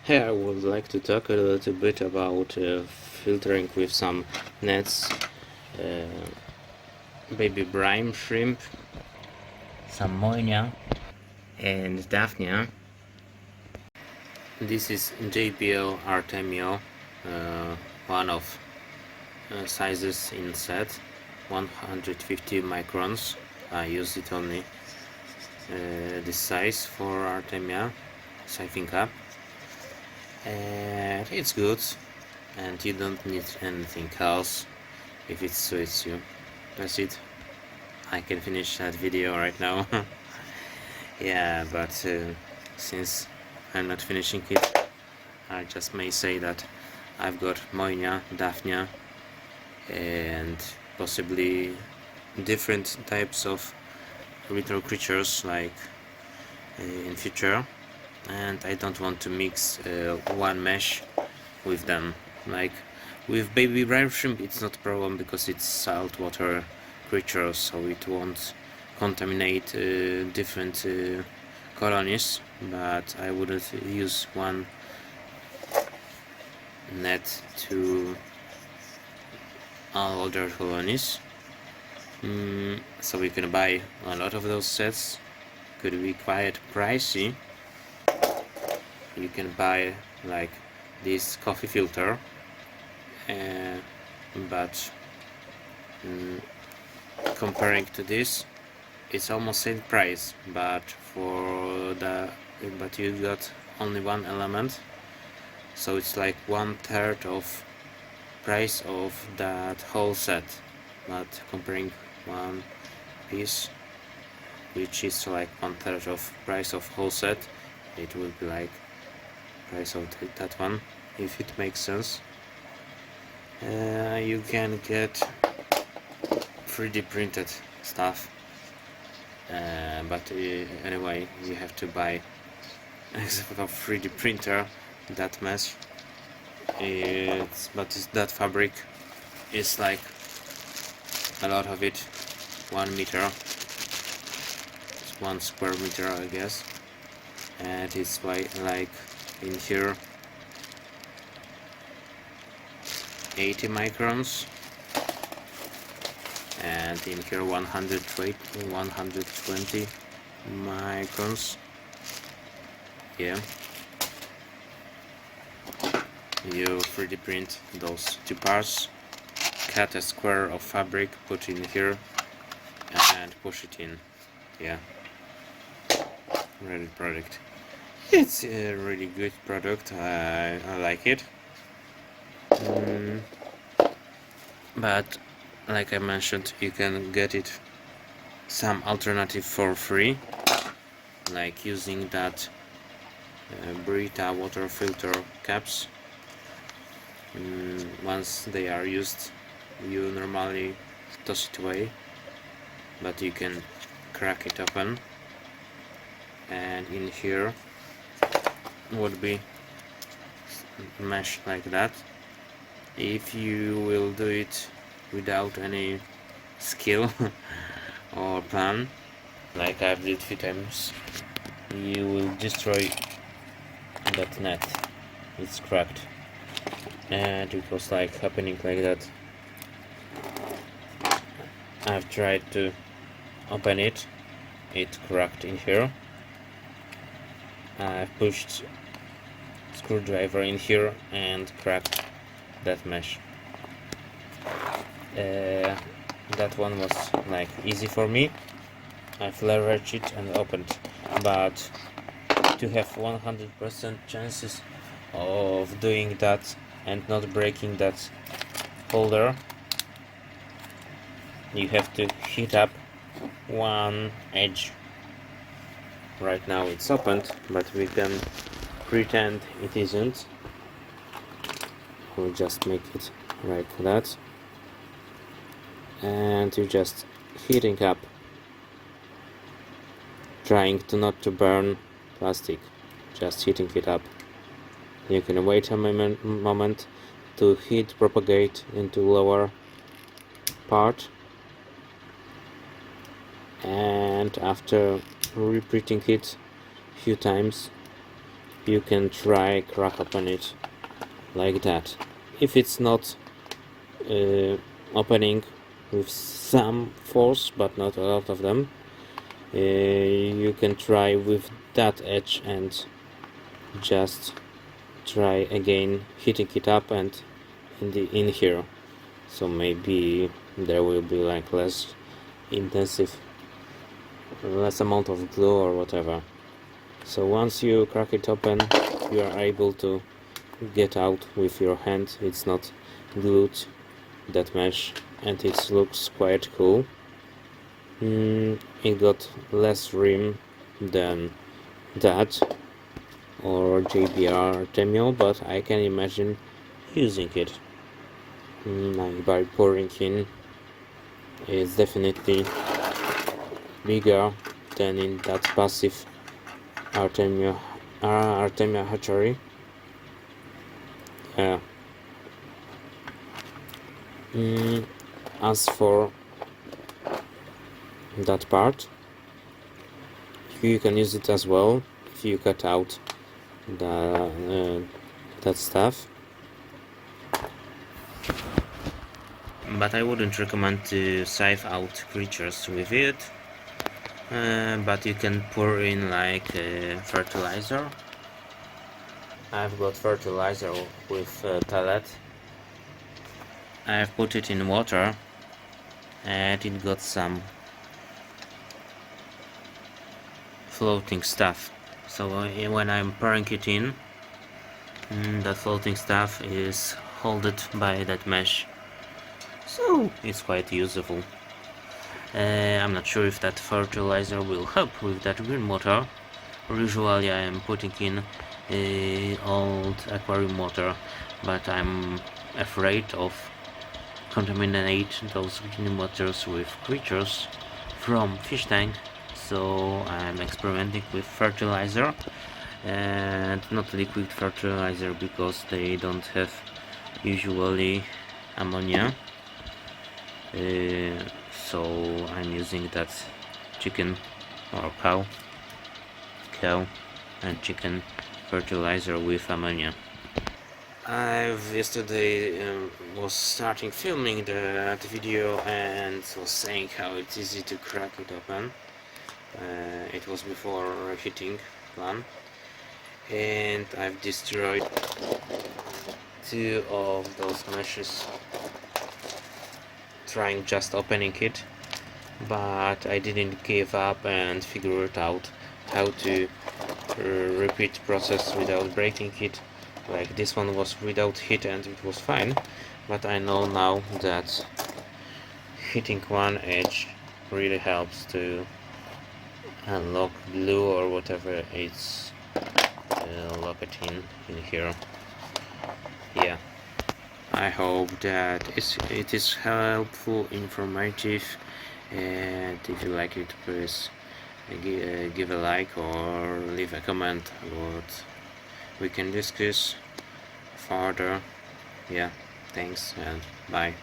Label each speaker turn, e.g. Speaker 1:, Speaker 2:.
Speaker 1: Here I would like to talk a little bit about filtering with some nets, baby brine shrimp, some moinia and daphnia. This is JBL artemii, one of sizes in set, 150 microns. I use it only this size for artemia siphoning cup, and it's good, and you don't need anything else if it suits you. That's it. I can finish that video right now. Yeah, but since I'm not finishing it, I just may say that I've got moinia, daphnia, and possibly different types of little creatures like in future, and I don't want to mix one mesh with them. Like with baby brine shrimp, it's not a problem because it's saltwater creatures, so it won't contaminate different colonies, but I wouldn't use one net to all other colonies. So we can buy a lot of those sets. Could be quite pricey. You can buy like this coffee filter, but comparing to this, it's almost same price, but you got only one element, so it's like 1/3 of price of that whole set. But comparing one piece, which is like 1/3 of price of whole set, it will be like price of that one, if it makes sense. You can get 3D printed stuff, but anyway, you have to buy except for 3D printer that mesh. But that fabric is like a lot of it, 1 meter, it's 1 square meter, I guess, and it's like in here 80 microns, and in here 120 microns. Yeah, you 3D print those two parts, cut a square of fabric, put in here and push it in. Yeah, ready product. It's a really good product. I like it. But like I mentioned, you can get it some alternative for free, like using that Brita water filter caps. Once they are used, you normally toss it away, but you can crack it open, and in here would be mesh like that. If you will do it without any skill or plan, like I've did few times, you will destroy that net. It's cracked, and it was like happening like that. I've tried to open it, it cracked in here. I've pushed screwdriver in here and cracked that mesh. That one was like easy for me. I've leveraged it and opened, but to have 100% chances of doing that and not breaking that holder, you have to heat up one edge. Right now it's opened, but we can pretend it isn't. We'll just make it like that, and you're just heating up, trying to not to burn plastic, just heating it up. You can wait a moment to heat propagate into lower part, and after repeating it few times, you can try crack open it like that. If it's not opening with some force but not a lot of them, you can try with that edge and just try again hitting it up and in here, so maybe there will be like less amount of glue or whatever. So once you crack it open, you are able to get out with your hand. It's not glued, that mesh, and it looks quite cool. It got less rim than that or JBL artemii, but I can imagine using it. Like by pouring in, it's definitely bigger than in that passive artemii hatchery. As for that part, you can use it as well if you cut out that stuff, but I wouldn't recommend to sieve out creatures with it. But you can pour in like fertilizer. I've got fertilizer with pellet. I've put it in water and it got some floating stuff. So when I'm pouring it in, that floating stuff is held by that mesh. So it's quite useful. I'm not sure if that fertilizer will help with that green water. Usually I am putting in old aquarium water, but I'm afraid of contaminate those green waters with creatures from fish tank, so I'm experimenting with fertilizer, and not liquid fertilizer because they don't have usually ammonia. So I'm using that chicken or cow and chicken fertilizer with ammonia. I've yesterday was starting filming that video and was saying how it's easy to crack it open. It was before heating plan, and I've destroyed 2 of those meshes trying just opening it, but I didn't give up and figure it out how to repeat process without breaking it. Like this one was without heat and it was fine, but I know now that hitting one edge really helps to unlock glue or whatever it's lock it in here. Yeah, I hope that it is helpful, informative, and if you like it, please give a like or leave a comment what we can discuss further. Yeah, thanks and bye.